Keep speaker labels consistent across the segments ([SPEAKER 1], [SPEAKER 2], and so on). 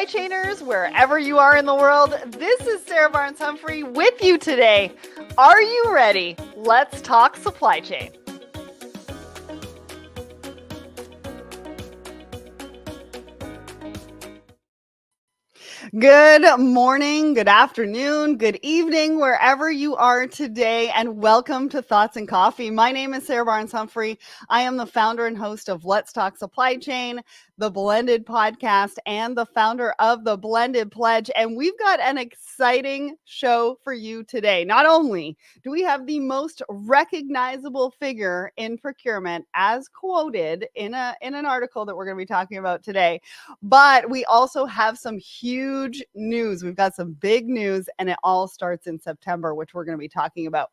[SPEAKER 1] chainers, wherever you are in the world. This is Sarah Barnes-Humphrey with you today. Are you ready? Let's talk supply chain. Good morning, good afternoon, good evening, wherever you are today, and welcome to Thoughts and Coffee. My name is Sarah Barnes-Humphrey. I am the founder and host of Let's Talk Supply Chain, the Blended podcast, and the founder of the Blended Pledge. And we've got an exciting show for you today. Not only do we have the most recognizable figure in procurement, as quoted in an article that we're going to be talking about today, but we also have some huge news. We've got some big news, and it all starts in September, which we're going to be talking about.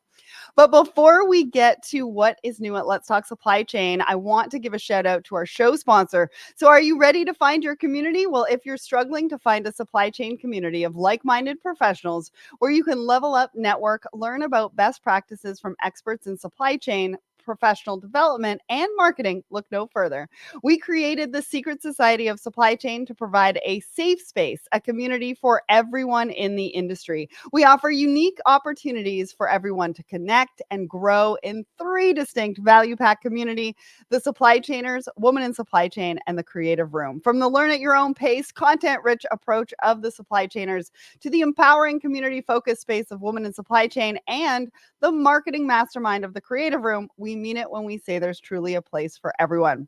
[SPEAKER 1] But before we get to what is new at Let's Talk Supply Chain, I want to give a shout out to our show sponsor. So are you ready to find your community? Well, if you're struggling to find a supply chain community of like-minded professionals where you can level up, network, learn about best practices from experts in supply chain, professional development, and marketing, look no further. We created the Secret Society of Supply Chain to provide a safe space, a community for everyone in the industry. We offer unique opportunities for everyone to connect and grow in three distinct value-packed community: the supply chainers, women in supply chain, and the creative room. From the learn at your own pace, content-rich approach of the supply chainers to the empowering community-focused space of women in supply chain and the marketing mastermind of the creative room, we mean it when we say there's truly a place for everyone.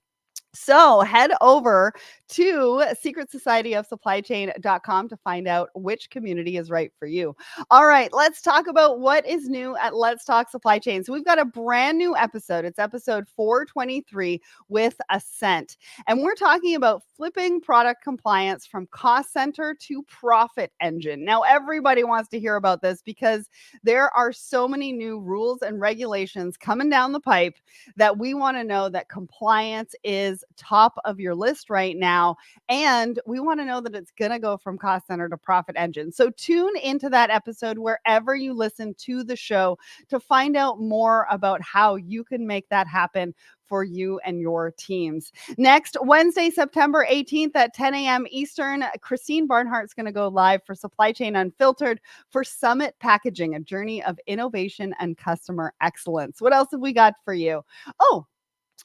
[SPEAKER 1] So head over to secretsocietyofsupplychain.com to find out which community is right for you. All right, let's talk about what is new at Let's Talk Supply Chain. So we've got a brand new episode. It's episode 423 with Ascent. And we're talking about flipping product compliance from cost center to profit engine. Now, everybody wants to hear about this because there are so many new rules and regulations coming down the pipe that we want to know that compliance is top of your list right now. And we want to know that it's going to go from cost center to profit engine. So tune into that episode wherever you listen to the show to find out more about how you can make that happen for you and your teams. Next, Wednesday, September 18th at 10 a.m. Eastern, Christine Barnhart's going to go live for Supply Chain Unfiltered for Summit Packaging, a journey of innovation and customer excellence. What else have we got for you? Oh,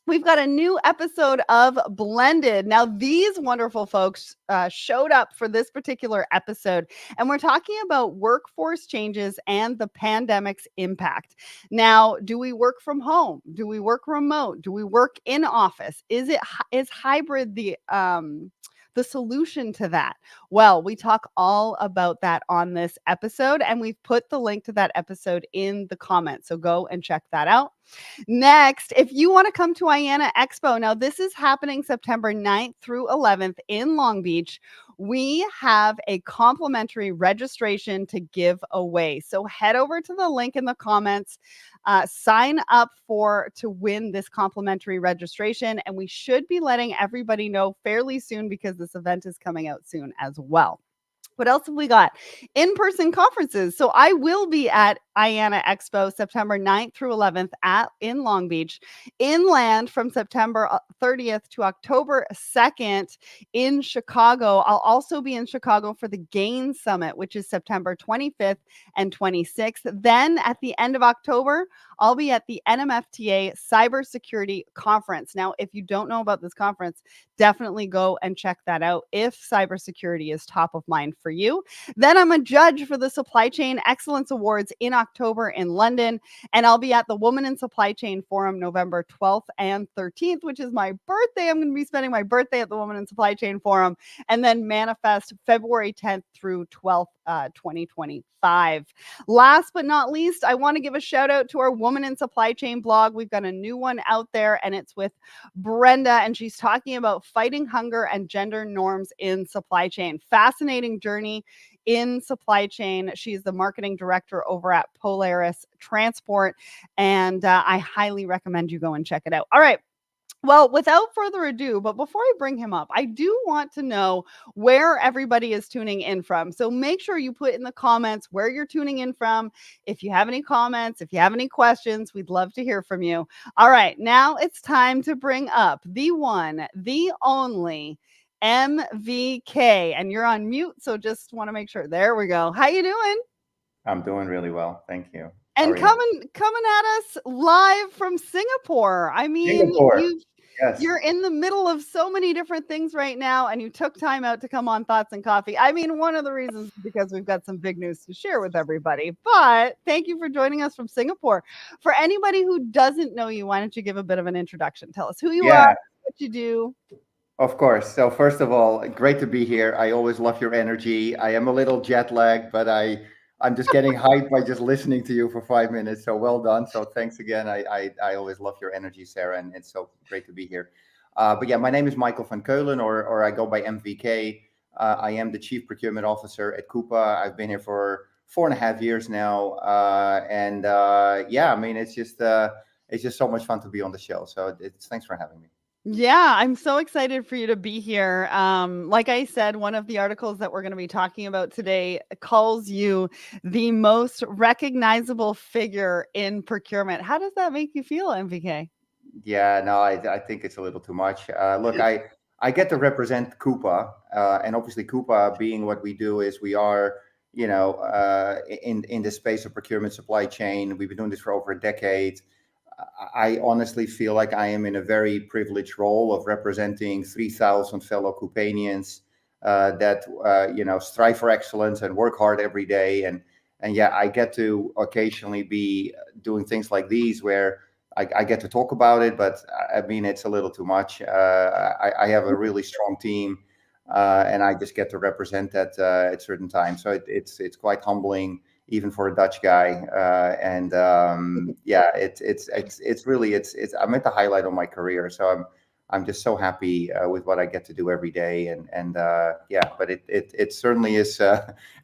[SPEAKER 1] we've got a new episode of Blended. Now, these wonderful folks showed up for this particular episode, and we're talking about workforce changes and the pandemic's impact. Now, do we work from home? Do we work remote? Do we work in office? Is hybrid the solution to that? Well, we talk all about that on this episode, and we've put the link to that episode in the comments. So go and check that out. Next, if you want to come to IANA Expo, now this is happening September 9th through 11th in Long Beach. We have a complimentary registration to give away. So head over to the link in the comments, sign up to win this complimentary registration. And we should be letting everybody know fairly soon because this event is coming out soon as well. What else have we got? In-person conferences. So I will be at IANA Expo September 9th through 11th in Long Beach. Inland from September 30th to October 2nd in Chicago. I'll also be in Chicago for the GAIN Summit, which is September 25th and 26th. Then at the end of October, I'll be at the NMFTA Cybersecurity Conference. Now, if you don't know about this conference, definitely go and check that out if cybersecurity is top of mind for you. Then I'm a judge for the Supply Chain Excellence Awards in October in London, and I'll be at the Women in Supply Chain Forum November 12th and 13th, which is my birthday. I'm going to be spending my birthday at the Women in Supply Chain Forum, and then Manifest February 10th through 12th, 2025. Last but not least, I want to give a shout out to our Woman in Supply Chain blog. We've got a new one out there, and it's with Brenda, and she's talking about fighting hunger and gender norms in supply chain. Fascinating journey in supply chain. She's the marketing director over at Polaris Transport, and I highly recommend you go and check it out. All right. Well, without further ado, but before I bring him up, I do want to know where everybody is tuning in from. So make sure you put in the comments where you're tuning in from. If you have any comments, if you have any questions, we'd love to hear from you. All right, now it's time to bring up the one, the only MVK, and you're on mute, so just want to make sure. There we go. How you doing?
[SPEAKER 2] I'm doing really well. Thank you. How
[SPEAKER 1] And
[SPEAKER 2] are you?
[SPEAKER 1] coming at us live from Singapore. I mean,
[SPEAKER 2] Singapore. Yes.
[SPEAKER 1] you're in the middle of so many different things right now, and you took time out to come on Thoughts and Coffee. I mean, one of the reasons is because we've got some big news to share with everybody. But thank you for joining us from Singapore. For anybody who doesn't know you, why don't you give a bit of an introduction? Tell us who you are,
[SPEAKER 2] Yeah,
[SPEAKER 1] what you do.
[SPEAKER 2] of course. So first of all, great to be here. I always love your energy. I am a little jet lagged, but I'm just getting hyped by just listening to you for 5 minutes. So well done. So thanks again. I always love your energy, Sarah, and it's so great to be here. But yeah, my name is Michael van Keulen, or I go by MVK. I am the Chief Procurement Officer at Coupa. I've been here for 4.5 years now, and yeah, I mean it's just so much fun to be on the show. So it's thanks for having me.
[SPEAKER 1] Yeah, I'm so excited for you to be here. Like I said, one of the articles that we're going to be talking about today calls you the most recognizable figure in procurement. How does that make you feel, MVK?
[SPEAKER 2] Yeah, no, I think it's a little too much. Look, I get to represent Coupa, and obviously Coupa being what we do is we are, in the space of procurement supply chain. We've been doing this for over a decade. I honestly feel like I am in a very privileged role of representing 3,000 fellow Coupanians that strive for excellence and work hard every day. And yeah, I get to occasionally be doing things like these where I get to talk about it, but I mean it's a little too much. I have a really strong team, and I just get to represent that at certain times. So it's quite humbling even for a Dutch guy. And yeah, it's really it's I'm at the highlight of my career, so I'm just so happy with what I get to do every day. And yeah, but it certainly is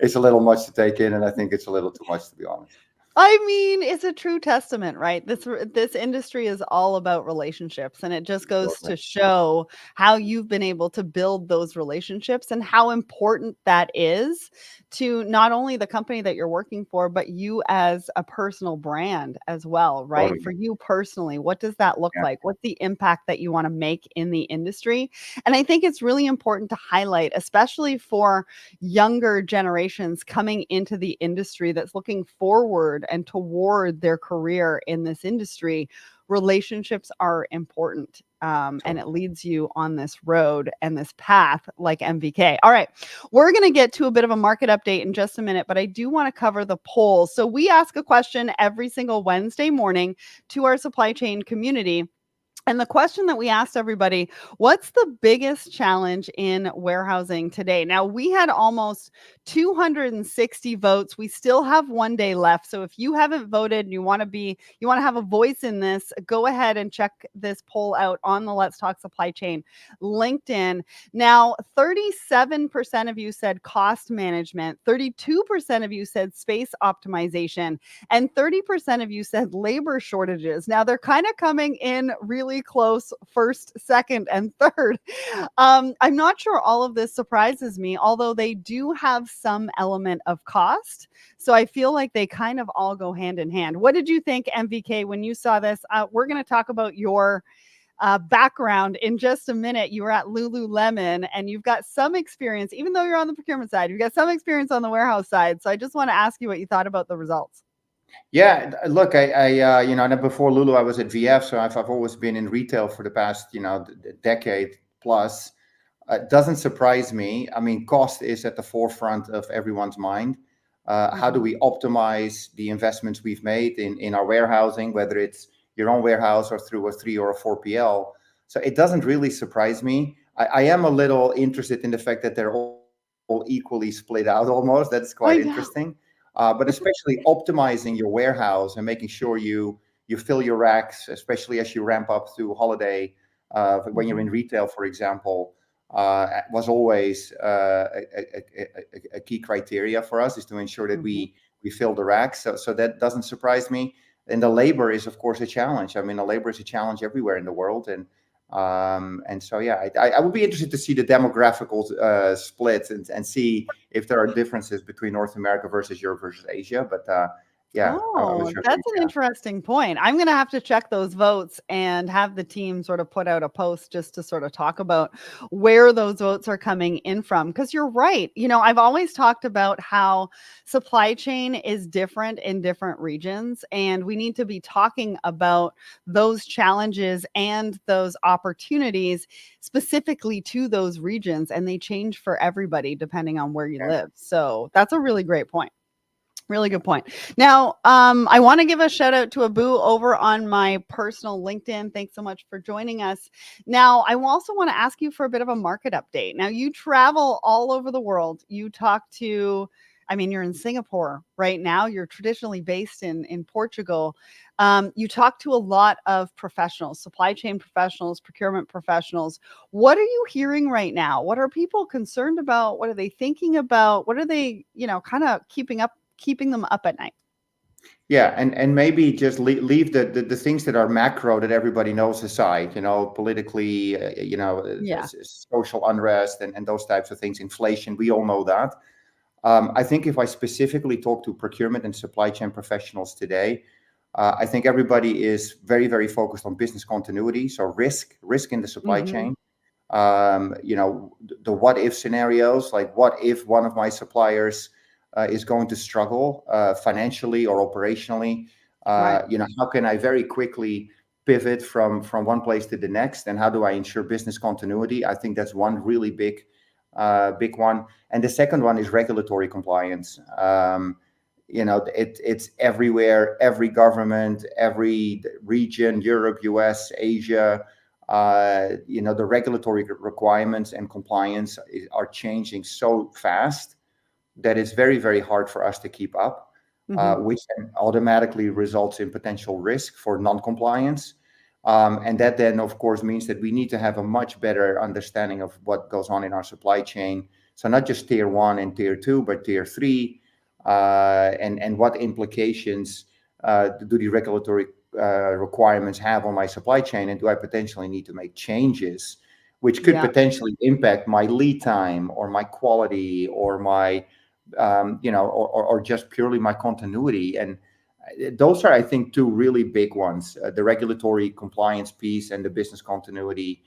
[SPEAKER 2] it's a little much to take in, and I think it's a little too much to be honest.
[SPEAKER 1] I mean, it's a true testament, right? This industry is all about relationships, and it just goes
[SPEAKER 2] Absolutely.
[SPEAKER 1] to show how you've been able to build those relationships and how important that is to not only the company that you're working for, but you as a personal brand as well, right? For
[SPEAKER 2] Totally.
[SPEAKER 1] you personally, what does that look
[SPEAKER 2] Yeah,
[SPEAKER 1] like? What's the impact that you want to make in the industry? And I think it's really important to highlight, especially for younger generations coming into the industry that's looking forward and toward their career in this industry. Relationships are important, and it
[SPEAKER 2] totally.
[SPEAKER 1] leads you on this road and this path like MVK. All right, we're going to get to a bit of a market update in just a minute, but I do want to cover the poll. So we ask a question every single Wednesday morning to our supply chain community, and the question that we asked everybody, what's the biggest challenge in warehousing today? Now, we had almost 260 votes. We still have one day left. So if you haven't voted and you want to have a voice in this, go ahead and check this poll out on the Let's Talk Supply Chain LinkedIn. Now, 37% of you said cost management, 32% of you said space optimization, and 30% of you said labor shortages. Now they're kind of coming in really close first, second, and third. I'm not sure all of this surprises me, although they do have some element of cost. So I feel like they kind of all go hand in hand. What did you think, MVK, when you saw this? We're going to talk about your background in just a minute. You were at Lululemon and you've got some experience, even though you're on the procurement side, you've got some experience on the warehouse side. So I just want to ask you what you thought about the results.
[SPEAKER 2] Yeah, look, and before Lulu, I was at VF, so I've always been in retail for the past, decade plus. It doesn't surprise me. I mean, cost is at the forefront of everyone's mind. How do
[SPEAKER 1] Mhm.
[SPEAKER 2] we optimize the investments we've made in our warehousing, whether it's your own warehouse or through a 3 or a 4PL? So it doesn't really surprise me. I am a little interested in the fact that they're all equally split out almost. That's quite
[SPEAKER 1] I
[SPEAKER 2] interesting.
[SPEAKER 1] know.
[SPEAKER 2] But especially optimizing your warehouse and making sure you fill your racks, especially as you ramp up through holiday, when you're in
[SPEAKER 1] Mhm.
[SPEAKER 2] retail, for example, was always a key criteria for us, is to ensure that
[SPEAKER 1] Mhm.
[SPEAKER 2] we fill the racks. So that doesn't surprise me. And the labor is, of course, a challenge. I mean, the labor is a challenge everywhere in the world, and so yeah, I would be interested to see the demographical split and see if there are differences between North America versus Europe versus Asia. But Yeah, I would
[SPEAKER 1] Oh,
[SPEAKER 2] sure agree.
[SPEAKER 1] that's an interesting point. I'm going to have to check those votes and have the team sort of put out a post just to sort of talk about where those votes are coming in from. Because you're right. I've always talked about how supply chain is different in different regions, and we need to be talking about those challenges and those opportunities specifically to those regions. And they change for everybody depending on where you
[SPEAKER 2] Yeah.
[SPEAKER 1] live. So that's a really great point. Really good point. Now, I want to give a shout out to Abu over on my personal LinkedIn. Thanks so much for joining us. Now, I also want to ask you for a bit of a market update. Now, you travel all over the world. You talk to, I mean, you're in Singapore right now. You're traditionally based in Portugal. You talk to a lot of professionals, supply chain professionals, procurement professionals. What are you hearing right now? What are people concerned about? What are they thinking about? What are they, kind of keeping them up at night?
[SPEAKER 2] Yeah, and maybe just leave the things that are macro that everybody knows aside, politically,
[SPEAKER 1] Yeah.
[SPEAKER 2] social unrest and those types of things, inflation, we all know that. I think if I specifically talk to procurement and supply chain professionals today, I think everybody is very, very focused on business continuity, so risk in the supply
[SPEAKER 1] Mhm.
[SPEAKER 2] chain. The what if scenarios, like what if one of my suppliers is going to struggle financially or operationally.
[SPEAKER 1] Right.
[SPEAKER 2] How can I very quickly pivot from one place to the next, and how do I ensure business continuity? I think that's one really big one. And the second one is regulatory compliance. It's everywhere, every government, every region, Europe, US, Asia. The regulatory requirements and compliance are changing so fast that it's very, very hard for us to keep up,
[SPEAKER 1] Mhm.
[SPEAKER 2] which then automatically results in potential risk for non-compliance. And that then, of course, means that we need to have a much better understanding of what goes on in our supply chain. So not just tier one and tier two, but tier three, and what implications do the regulatory requirements have on my supply chain, and do I potentially need to make changes, which could
[SPEAKER 1] Yeah.
[SPEAKER 2] potentially impact my lead time or my quality or my or just purely my continuity. And those are, I think, two really big ones: the regulatory compliance piece and the business continuity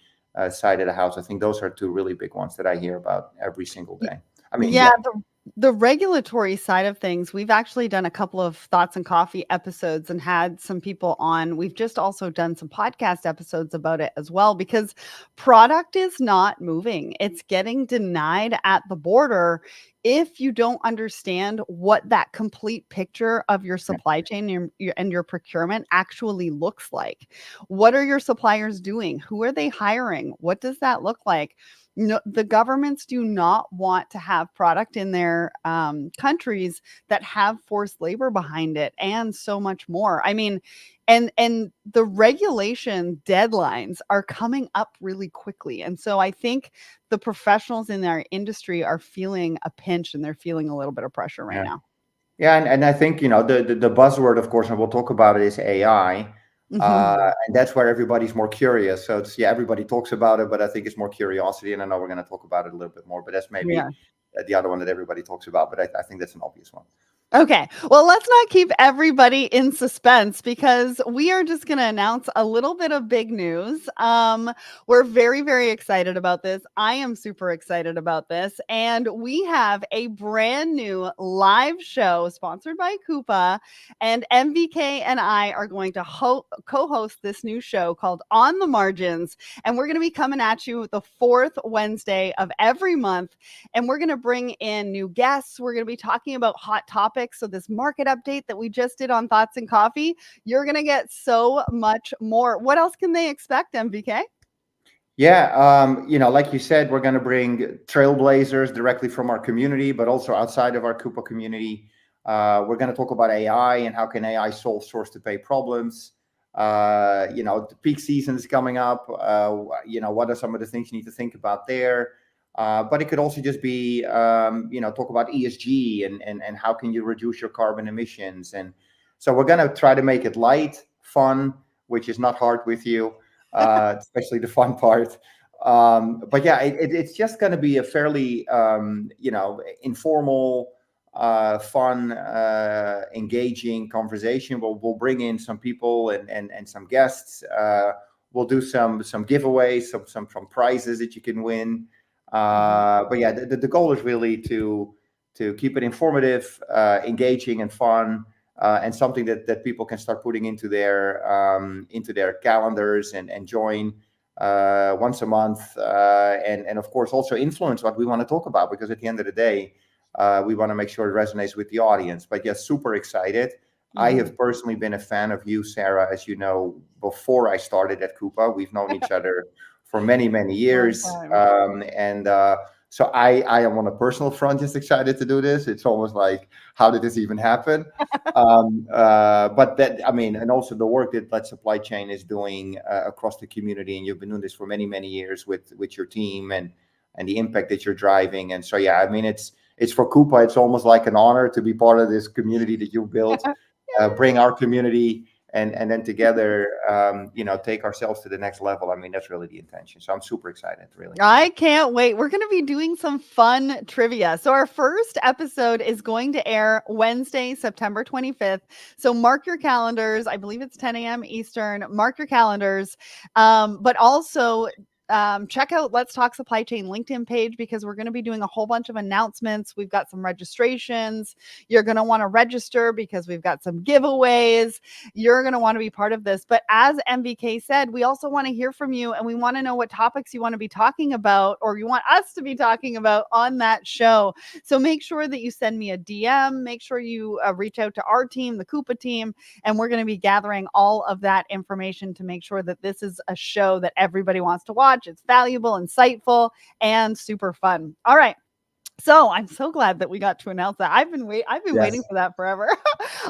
[SPEAKER 2] side of the house. I think those are two really big ones that I hear about every single
[SPEAKER 1] Y
[SPEAKER 2] day. I mean,
[SPEAKER 1] yeah,
[SPEAKER 2] yeah,
[SPEAKER 1] the regulatory side of things, we've actually done a couple of Thoughts and Coffee episodes and had some people on. We've just also done some podcast episodes about it as well, because product is not moving. It's getting denied at the border if you don't understand what that complete picture of your
[SPEAKER 2] yeah,
[SPEAKER 1] supply chain and your procurement actually looks like. What are your suppliers doing? Who are they hiring? What does that look like? No, the governments do not want to have product in their countries that have forced labor behind it and so much more. I mean, and the regulation deadlines are coming up really quickly. And so I think the professionals in our industry are feeling a pinch and they're feeling a little bit of pressure right
[SPEAKER 2] yeah.
[SPEAKER 1] now.
[SPEAKER 2] Yeah, and I think the buzzword, of course, and we'll talk about it, is AI,
[SPEAKER 1] Mhm.
[SPEAKER 2] and that's where everybody's more curious. So it's, yeah, everybody talks about it, but I think it's more curiosity, and I know we're going to talk about it a little bit more. But that's maybe
[SPEAKER 1] Yeah.
[SPEAKER 2] the other one that everybody talks about. But I think that's an obvious one.
[SPEAKER 1] Okay. Well, let's not keep everybody in suspense because we are just going to announce a little bit of big news. We're very, very excited about this. I am super excited about this. And we have a brand new live show sponsored by Coupa. And MVK and I are going to co host this new show called On the Margins. And we're going to be coming at you the fourth Wednesday of every month. And we're going to bring in new guests. We're going to be talking about hot topics. So, this market update that we just did on Thoughts and Coffee, you're going to get so much more. What else can they expect, MVK?
[SPEAKER 2] Yeah, like you said, we're going to bring trailblazers directly from our community, but also outside of our Coupa community. We're going to talk about AI and how can AI solve source to pay problems. The peak season is coming up. What are some of the things you need to think about there? But it could also just be, talk about ESG and how can you reduce your carbon emissions. And so we're going to try to make it light, fun, which is not hard with you, especially the fun part. But yeah, it's just going to be a fairly, informal, fun, engaging conversation. We'll bring in some people and some guests. We'll do some giveaways, some prizes that you can win.
[SPEAKER 1] Mhm.
[SPEAKER 2] But yeah, the goal is really to keep it informative, engaging, and fun, and something that people can start putting into their calendars and join once a month, and of course also influence what we want to talk about, because at the end of the day, we want to make sure it resonates with the audience. But yes, super excited. I
[SPEAKER 1] Mhm.
[SPEAKER 2] have personally been a fan of you, Sarah, as you know, before I started at Coupa. We've known each other for many
[SPEAKER 1] Long
[SPEAKER 2] years.
[SPEAKER 1] time.
[SPEAKER 2] And So I am on a personal front just excited to do this. It's almost like, how did this even happen? But that, I mean, and also the work that Let's Supply Chain is doing across the community, and you've been doing this for many years with your team, and the impact that you're driving. And so, yeah, I mean, it's for Coupa. It's almost like an honor to be part of this community that you built, bring our community, and then together, take ourselves to the next level. I mean, that's really the intention. So I'm super excited, really.
[SPEAKER 1] I can't wait. We're going to be doing some fun trivia. So, our first episode is going to air Wednesday, September 25th. So, mark your calendars. I believe it's 10 a.m. Eastern. Mark your calendars. But also, check out Let's Talk Supply Chain LinkedIn page, because we're going to be doing a whole bunch of announcements. We've got some registrations. You're going to want to register because we've got some giveaways. You're going to want to be part of this. But as MVK said, we also want to hear from you, and we want to know what topics you want to be talking about, or you want us to be talking about on that show. So make sure that you send me a DM. Make sure you reach out to our team, the Coupa team, and we're going to be gathering all of that information to make sure that this is a show that everybody wants to watch. It's valuable, insightful, and super fun. All right. So I'm so glad that we got to announce that. I've been waiting
[SPEAKER 2] Yes.
[SPEAKER 1] for that forever.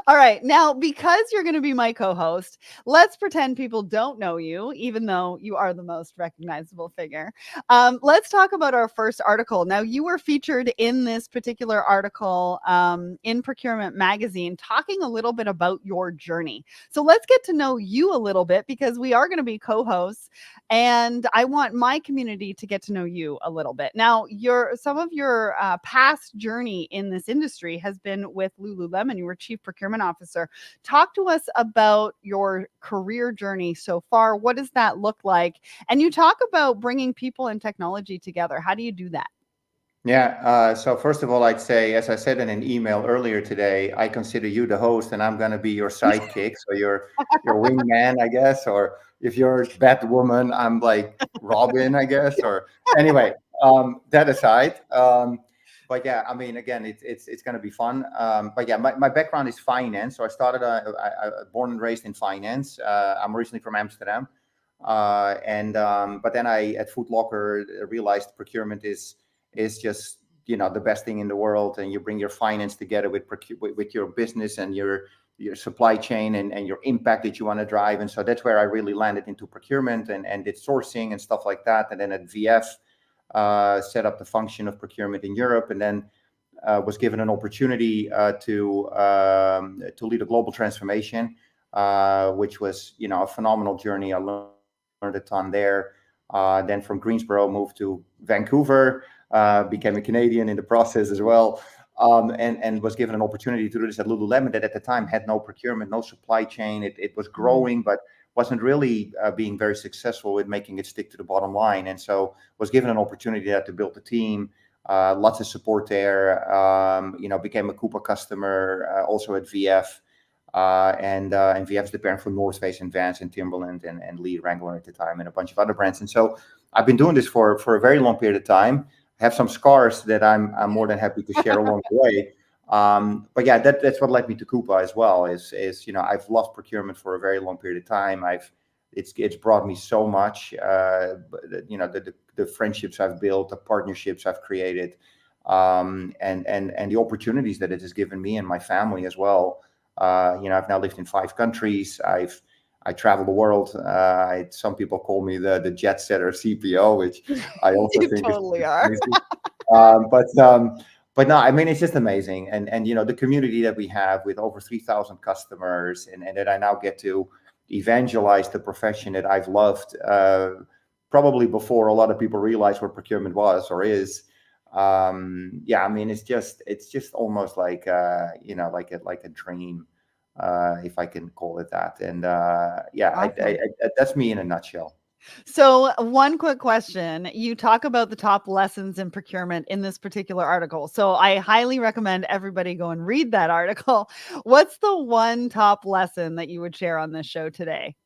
[SPEAKER 1] All right. Now, because you're going to be my co-host, let's pretend people don't know you, even though you are the most recognizable figure. Let's talk about our first article. Now, you were featured in this particular article in Procurement Magazine, talking a little bit about your journey. So let's get to know you a little bit, because we are going to be co-hosts, and I want my community to get to know you a little bit. Now, some of your past journey in this industry has been with Lululemon. You were chief procurement officer. Talk to us about your career journey so far. What does that look like? And you talk about bringing people and technology together. How do you do that?
[SPEAKER 2] Yeah. So first of all, I'd say, as I said in an email earlier today, I consider you the host, and I'm going to be your sidekick. So you're your wingman, I guess. Or if you're Batwoman, I'm like Robin, I guess. Or anyway, that aside. But yeah, I mean, again, it's going to be fun. But yeah, my background is finance. So I started, born and raised in finance. I'm originally from Amsterdam. And But then I, at Foot Locker, realized procurement is just, the best thing in the world, and you bring your finance together with your business and your supply chain, and your impact that you want to drive. And so that's where I really landed into procurement, and did sourcing and stuff like that. And then at VF, set up the function of procurement in Europe, and then was given an opportunity to lead a global transformation, which was, a phenomenal journey. I learned a ton there. Then from Greensboro, moved to Vancouver, became a Canadian in the process as well, and was given an opportunity to do this at Lululemon, that at the time had no procurement, no supply chain. It was
[SPEAKER 1] Mm.
[SPEAKER 2] growing, but wasn't really being very successful with making it stick to the bottom line. And so was given an opportunity there to build a team, lots of support there. Became a Coupa customer, also at VF. And VF's the parent for North Face and Vans and Timberland and Lee Wrangler at the time, and a bunch of other brands. And so I've been doing this for a very long period of time. I have some scars that I'm more than happy to share along the way. But yeah, that's what led me to Coupa as well. Is I've loved procurement for a very long period of time. It's brought me so much. The friendships I've built, the partnerships I've created, and the opportunities that it has given me and my family as well. I've now lived in 5 countries. I travel the world. Some people call me the jet setter CPO, which I also
[SPEAKER 1] You
[SPEAKER 2] think is
[SPEAKER 1] totally are.
[SPEAKER 2] amazing. But no, I mean, it's just amazing. And the community that we have with over 3,000 customers, and that I now get to evangelize the profession that I've loved, probably before a lot of people realize what procurement was or is. Yeah, I mean, it's just almost like like a dream, if I can call it that. And yeah,
[SPEAKER 1] Awesome.
[SPEAKER 2] that's me in a nutshell.
[SPEAKER 1] So, one quick question. You talk about the top lessons in procurement in this particular article. So, I highly recommend everybody go and read that article. What's the one top lesson that you would share on this show today?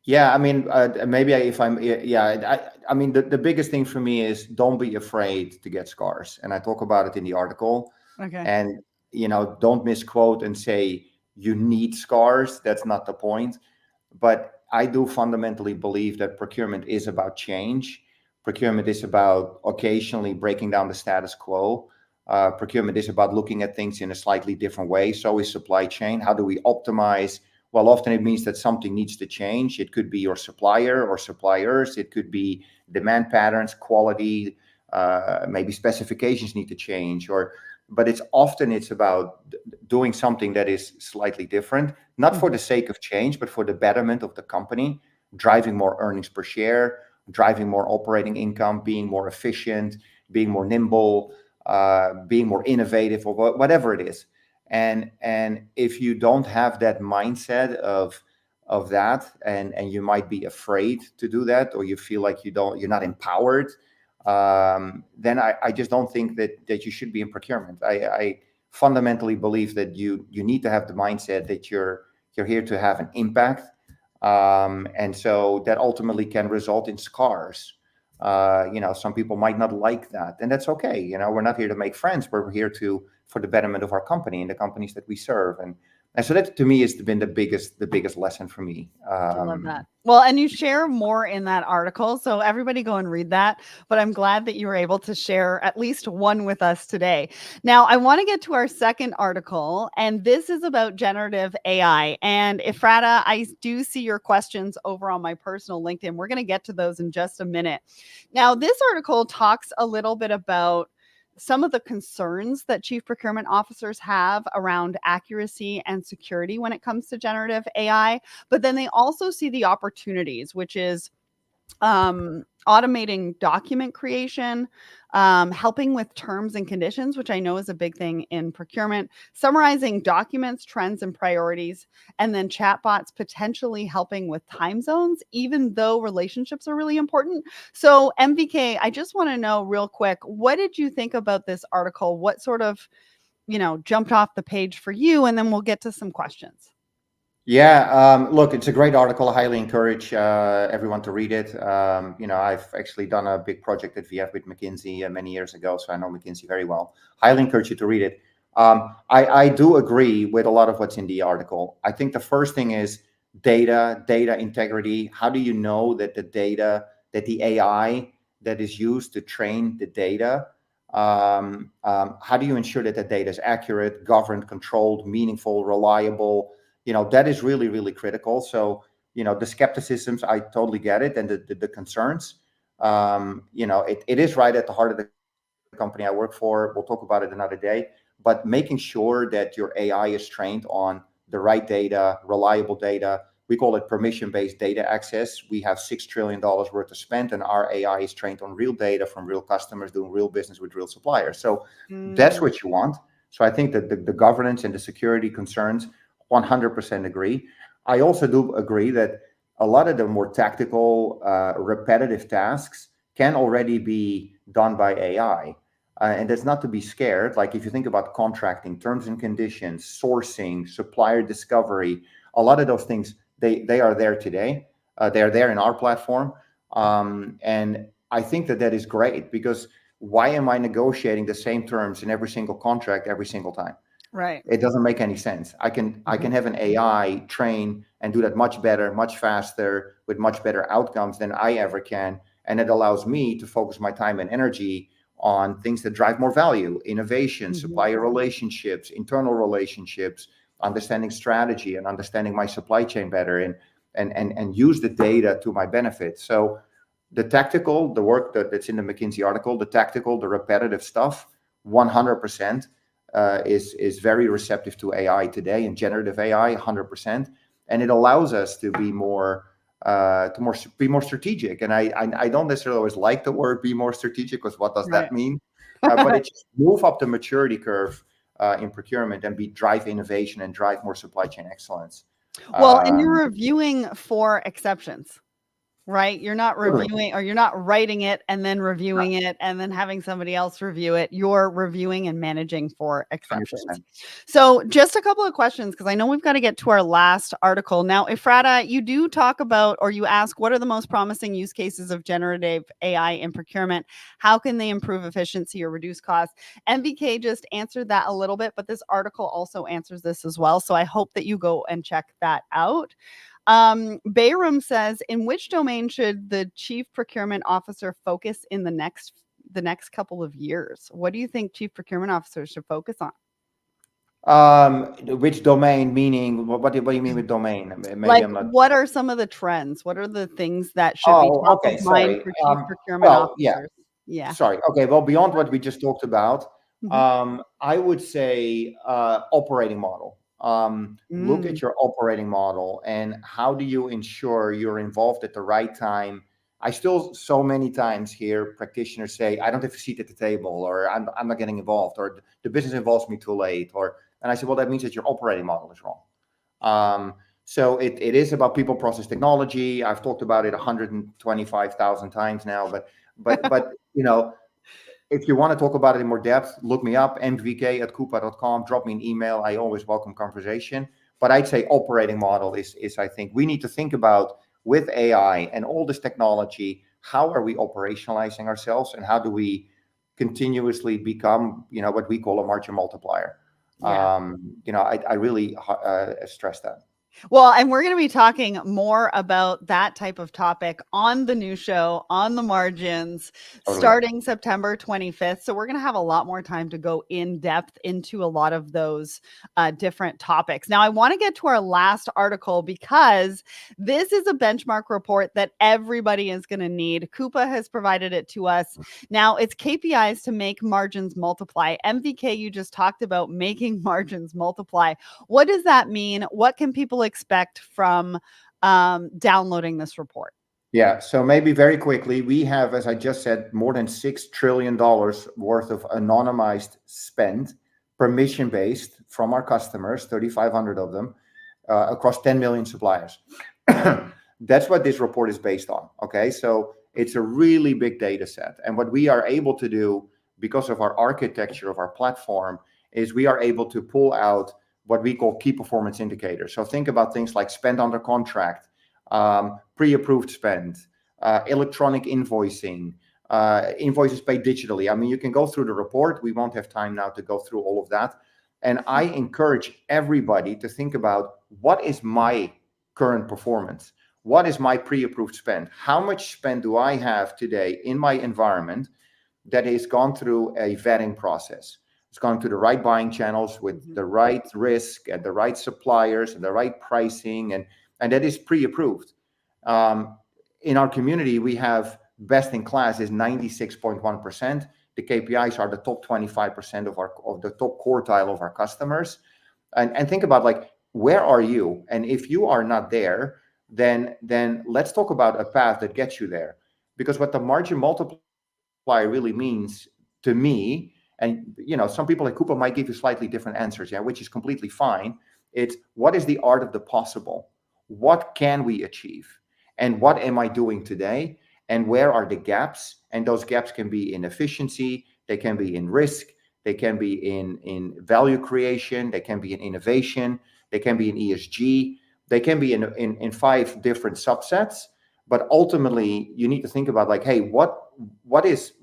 [SPEAKER 2] Yeah, I mean, maybe if I'm, yeah, I mean, the biggest thing for me is don't be afraid to get scars. And I talk about it in the article.
[SPEAKER 1] Okay.
[SPEAKER 2] And, don't misquote and say you need scars. That's not the point. But I do fundamentally believe that procurement is about change. Procurement is about occasionally breaking down the status quo. Procurement is about looking at things in a slightly different way. So is supply chain. How do we optimize? Well, often it means that something needs to change. It could be your supplier or suppliers. It could be demand patterns, quality, maybe specifications need to change. But it's about doing something that is slightly different, not for
[SPEAKER 1] Mhm.
[SPEAKER 2] the sake of change, but for the betterment of the company, driving more earnings per share, driving more operating income, being more efficient, being more nimble, being more innovative, or whatever it is. And if you don't have that mindset of that, and you might be afraid to do that, or you feel like you're not empowered, then I just don't think that you should be in procurement. I fundamentally believe that you need to have the mindset that you're here to have an impact, and so that ultimately can result in scars. Some people might not like that, and that's okay. We're not here to make friends. We're here to for the betterment of our company and the companies that we serve, and so that to me has been the biggest lesson for me.
[SPEAKER 1] I love that. Well, and you share more in that article, so everybody go and read that, but I'm glad that you were able to share at least one with us today. Now, I wanna get to our second article, and this is about generative AI, and Ifrata, I do see your questions over on my personal LinkedIn. We're gonna get to those in just a minute. Now, this article talks a little bit about some of the concerns that chief procurement officers have around accuracy and security when it comes to generative AI, but then they also see the opportunities, which is automating document creation, helping with terms and conditions, which I know is a big thing in procurement, summarizing documents, trends, and priorities, and then chatbots potentially helping with time zones, even though relationships are really important. So, MVK, I just want to know real quick, what did you think about this article? What sort of, jumped off the page for you? And then we'll get to some questions.
[SPEAKER 2] Yeah, look, it's a great article. I highly encourage everyone to read it. I've actually done a big project at VF with McKinsey many years ago, so I know McKinsey very well. Highly encourage you to read it. I do agree with a lot of what's in the article. I think the first thing is data integrity. How do you know that that the AI that is used to train the data, how do you ensure that the data is accurate, governed, controlled, meaningful, reliable? That is really, really critical. So the skepticisms, I totally get it, and the concerns. It is right at the heart of the company I work for. We'll talk about it another day. But making sure that your AI is trained on the right data, reliable data. We call it permission-based data access. We have $6 trillion worth of spend, and our AI is trained on real data from real customers doing real business with real suppliers. So that's
[SPEAKER 1] Mm,
[SPEAKER 2] what you want. So I think that the governance and the security concerns, 100% agree. I also do agree that a lot of the more tactical, repetitive tasks can already be done by AI. And that's not to be scared. Like if you think about contracting, terms and conditions, sourcing, supplier discovery, a lot of those things, they are there today. They are there in our platform. And I think that is great because why am I negotiating the same terms in every single contract every single time?
[SPEAKER 1] right.
[SPEAKER 2] It doesn't make any sense. I can have an AI train and do that much better, much faster, with much better outcomes than I ever can. And it allows me to focus my time and energy on things that drive more value, innovation,
[SPEAKER 1] Mhm.
[SPEAKER 2] supplier relationships, internal relationships, understanding strategy and understanding my supply chain better, and use the data to my benefit. So the tactical, the work that's in the McKinsey article, the tactical, the repetitive stuff, 100% is very receptive to AI today, and generative AI, 100%, and it allows us to be more strategic. And I don't necessarily always like the word be more strategic, because what does
[SPEAKER 1] Right.
[SPEAKER 2] that mean? but it just move up the maturity curve in procurement and be drive innovation and drive more supply chain excellence.
[SPEAKER 1] Well, and you're
[SPEAKER 2] Um,
[SPEAKER 1] reviewing for exceptions. Right? You're not
[SPEAKER 2] Totally.
[SPEAKER 1] reviewing, or you're not writing it and then reviewing it and then having somebody else review it. You're reviewing and managing for exceptions.
[SPEAKER 2] 100%.
[SPEAKER 1] So, just a couple of questions because I know we've got to get to our last article. Now, Efrata, you do talk about, or you ask, what are the most promising use cases of generative AI in procurement? How can they improve efficiency or reduce costs? MVK just answered that a little bit, but this article also answers this as well. So, I hope that you go and check that out. Bayram says, in which domain should the chief procurement officer focus in the next couple of years? What do you think chief procurement officers should focus on?
[SPEAKER 2] Which domain? Meaning, what do you mean with domain? Maybe
[SPEAKER 1] Like,
[SPEAKER 2] I'm not.
[SPEAKER 1] what are some of the trends? What are the things that should be
[SPEAKER 2] Oh,
[SPEAKER 1] top of
[SPEAKER 2] okay.
[SPEAKER 1] mind
[SPEAKER 2] Sorry.
[SPEAKER 1] for chief procurement
[SPEAKER 2] Well, yeah.
[SPEAKER 1] officers? Yeah.
[SPEAKER 2] Sorry. Okay. Well, beyond what we just talked about,
[SPEAKER 1] Mhm.
[SPEAKER 2] I would say operating model. Look
[SPEAKER 1] Mm,
[SPEAKER 2] at your operating model and how do you ensure you're involved at the right time. I still so many times hear practitioners say, "I don't have a seat at the table," or "I'm not getting involved," or "The business involves me too late," or and I say, "Well, that means that your operating model is wrong." Um, so it is about people, process, technology. I've talked about it 125,000 times now, but if you want to talk about it in more depth, look me up, mvk@coupa.com, drop me an email. I always welcome conversation. But I'd say operating model is I think we need to think about with AI and all this technology, how are we operationalizing ourselves and how do we continuously become, what we call a margin multiplier.
[SPEAKER 1] yeah.
[SPEAKER 2] I really stress that.
[SPEAKER 1] Well, and we're going to be talking more about that type of topic on the new show, on the margins,
[SPEAKER 2] Totally.
[SPEAKER 1] starting September 25th. So we're going to have a lot more time to go in depth into a lot of those different topics. Now, I want to get to our last article because this is a benchmark report that everybody is going to need. Coupa has provided it to us. Now, it's KPIs to make margins multiply. MVK, you just talked about making margins multiply. What does that mean? What can people expect from downloading this report?
[SPEAKER 2] Yeah, so maybe very quickly, we have, as I just said, more than $6 trillion worth of anonymized spend, permission based from our customers, 3,500 of them, across 10 million suppliers. That's what this report is based on. Okay, so it's a really big data set. And what we are able to do because of our architecture of our platform is we are able to pull out what we call key performance indicators. So think about things like spend under contract, pre-approved spend, electronic invoicing, invoices paid digitally. I mean, you can go through the report. We won't have time now to go through all of that. And I encourage everybody to think about what is my current performance? What is my pre-approved spend? How much spend do I have today in my environment that has gone through a vetting process? It's gone to the right buying channels with
[SPEAKER 1] Mhm.
[SPEAKER 2] the right risk and the right suppliers and the right pricing, and that is pre-approved. Um, in our community, we have best in class is 96.1%. The KPIs are the top 25% of the top quartile of our customers. And think about like, where are you? And if you are not there, then let's talk about a path that gets you there. Because what the margin multiplier really means to me, and some people at Coupa might give you slightly different answers, yeah, which is completely fine. It's what is the art of the possible? What can we achieve? And what am I doing today? And where are the gaps? And those gaps can be in efficiency, they can be in risk, they can be in value creation, they can be in innovation, they can be in ESG, they can be in five different subsets. But ultimately, you need to think about like, hey, what is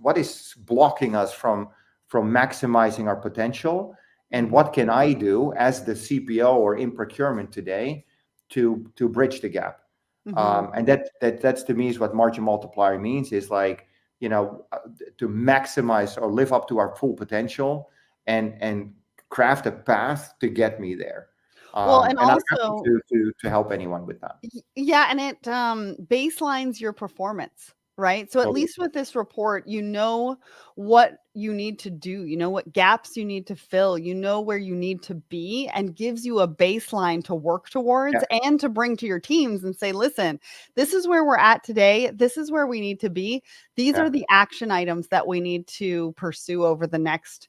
[SPEAKER 2] blocking us from maximizing our potential, and
[SPEAKER 1] Mhm.
[SPEAKER 2] what can I do as the CPO or in procurement today to bridge the gap?
[SPEAKER 1] Mhm.
[SPEAKER 2] And that's to me is what margin multiplier means, is like, you know uh, to maximize or live up to our full potential and craft a path to get me there.
[SPEAKER 1] Well, and
[SPEAKER 2] And I'm happy
[SPEAKER 1] also,
[SPEAKER 2] to help anyone with that.
[SPEAKER 1] yeah, and it baselines your performance, right? So at
[SPEAKER 2] Totally.
[SPEAKER 1] least with this report, you know what you need to do, you know what gaps you need to fill, you know where you need to be, and gives you a baseline to work towards
[SPEAKER 2] Yeah.
[SPEAKER 1] and to bring to your teams and say, listen, this is where we're at today. This is where we need to be. These are
[SPEAKER 2] Yeah.
[SPEAKER 1] the action items that we need to pursue over the next,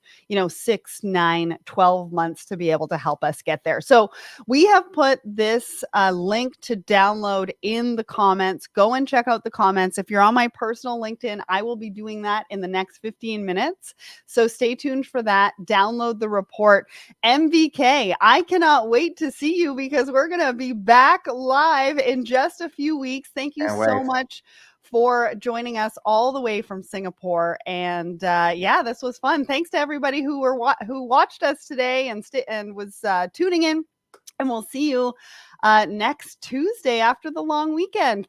[SPEAKER 1] 6, 9, 12 months to be able to help us get there. So we have put this link to download in the comments. Go and check out the comments. If you're on my personal LinkedIn, I will be doing that in the next 15 minutes. So stay tuned for that. Download the report. MVK, I cannot wait to see you because we're going to be back live in just a few weeks. Thank you
[SPEAKER 2] Can't
[SPEAKER 1] so
[SPEAKER 2] wait.
[SPEAKER 1] much for joining us all the way from Singapore. And yeah, this was fun. Thanks to everybody who watched us today and was tuning in. And we'll see you next Tuesday after the long weekend.